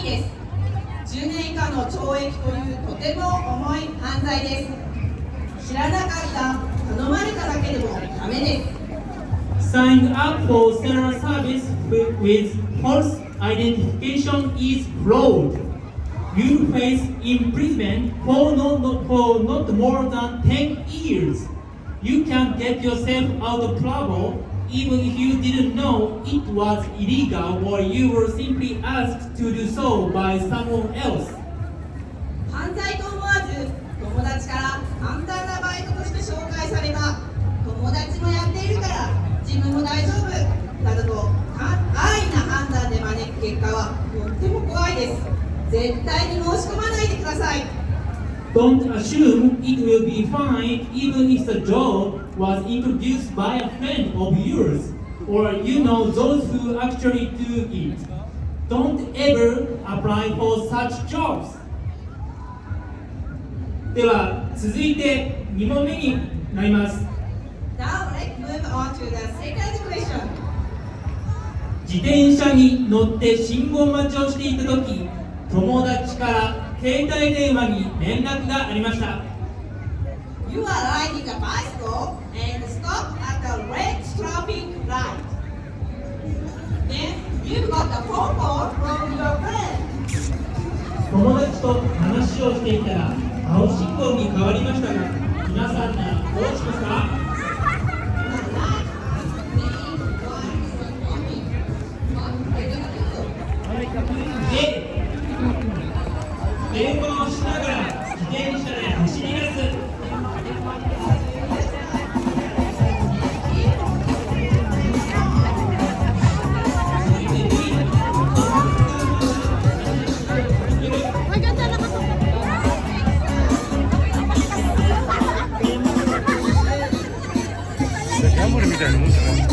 です。10年以下の懲役というとても重い犯罪です。知らなかった、頼まれただけでもダメです。Signing up for cellular service with false identification is fraud. You face imprisonment for not more than 10 years. You can get yourself out of trouble even if you didn't know it was illegal or you were simply asked to do so by someone else. 犯罪と思わず友達から簡単なバイトとして紹介された。友達もやっているから自分も大丈夫などと安易な判断で招く結果はとっても怖いです。絶対に申し込まないでください。 Don't assume it will be fine even if the job was introduced by a friend of yours or you know those who actually do it. Don't ever apply for such jobs. では続いて2問目になります。 Now let's move on to the second question. 自転車に乗って信号待ちをしていた時、友達から携帯電話に連絡がありました。 You are riding a bicycle and stop at the red traffic light. Then you got a phone call from your friend. 友達と話をしていたら青信号に変わりましたが、皆さんならどうしますか？電話をしながら自転車で走り出す。ギャンブルみたいなもんじゃない。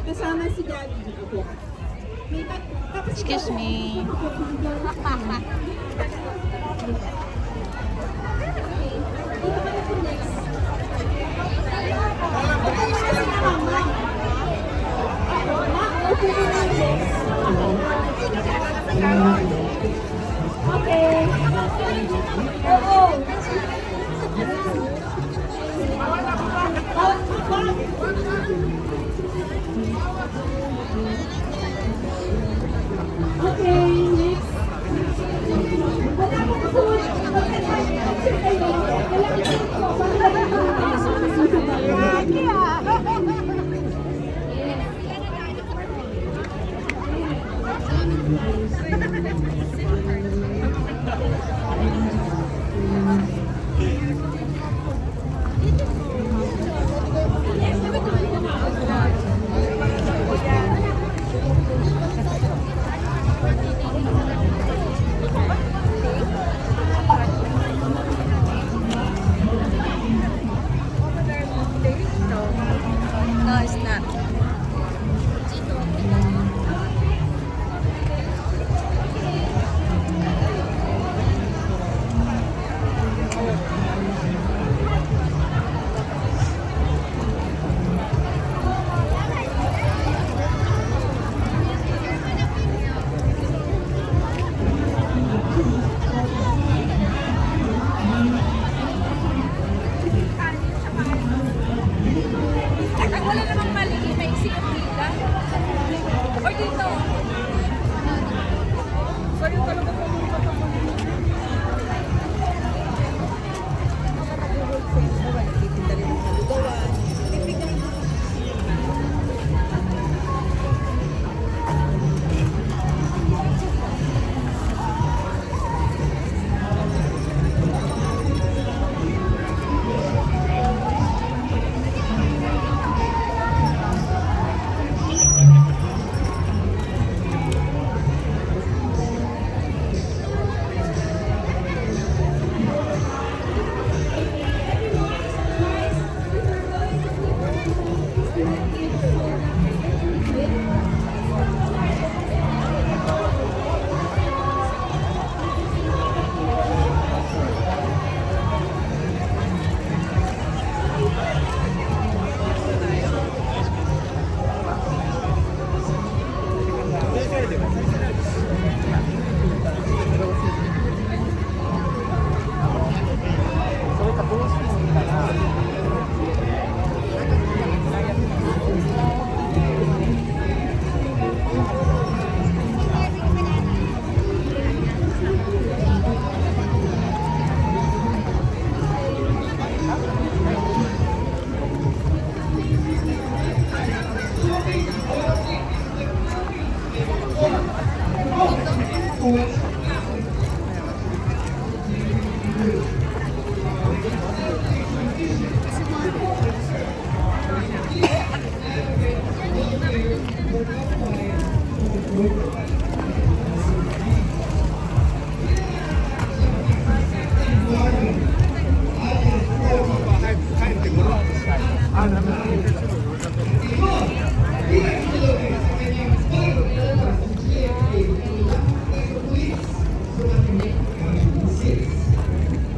Kasama si Daddy. Excuse me. Okay. Okay, next.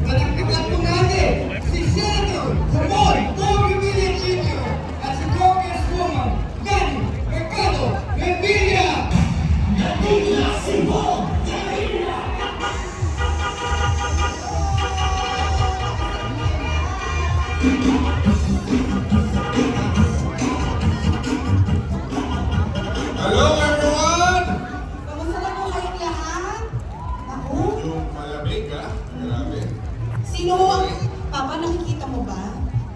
Palakpakan po natin si Senator Ramon Torrevilla Jr. at si Congresswoman Manny Mercado Revilla. Hello everyone! Kamusta na po kayong lahat? Ako? Yung malamig ha? Grabe. Sino ang... Papa, nakikita mo ba?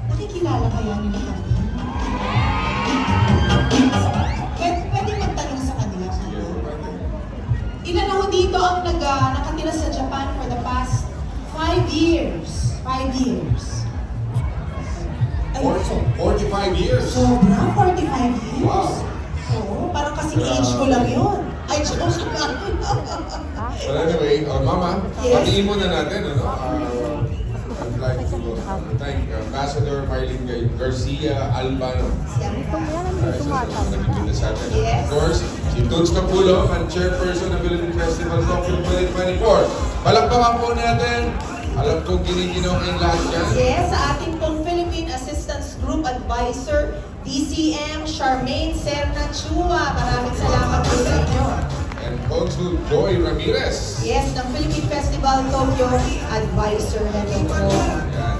Nakikilala kaya nila kami? Pwede magtanong sa kanila. Sige, pwede. Ilan ako dito ang nakatira sa Japan for the past 5 years? 5 years. Ay, 45 years. sobra, 45 years. Wow. Oo, parang kasing age ko lang yun. Ay, joke lang. But anyway, Mama, Yes. patingin muna natin, ano? I'd like to thank Ambassador Marlene Garcia Albano. Nagkikita sa atin. Yes. Of course, si Toots Capullo, ang chairperson ng Philippine Festival Tokyo 2024. Palakpakan po natin. Alam kong giniginaw ngayong lahat yan. Yes, sa ating pong Philippine Assistance Group Advisor, DCM Charmaine Serna Chua. Maraming salamat po sa inyo. And Consul Joy Ramirez. Yes, ng Philippine Festival Tokyo Advisor na din po. Ayan.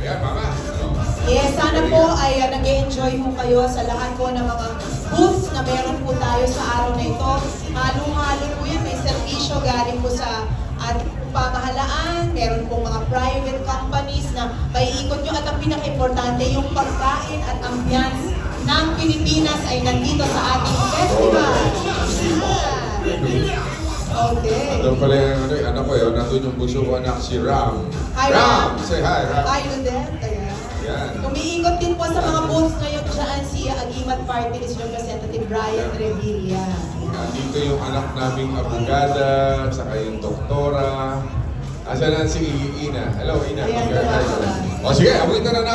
Ayan, Mama. Ano? Yes, sana po ay nag-enjoy po kayo sa lahat po ng mga booths na meron po tayo sa araw na ito. Halo-halo po yan. May servisyo galing po sa ating pamahalaan. Meron pong mga private companies na maiikot nyo. At ang pinaka-importante, yung pagkain at ambience ng Pilipinas ay nandito sa ating festival. Okay. Ano pala yung anak ko yun, nandun yung bunso ko anak si Ram. Hi, Ram! Ram. Say hi, Ram. Tayo din. Kaya. Yan. Umiikot din po sa mga booths ngayon dyan si Agimat Party List Representative Brian Revilla. Yan. Dito yung anak naming abogada, saka yung doktora. Asa na si Ina? Hello, Ina. Ayan, Okay. tama. O sige, abutin na natin.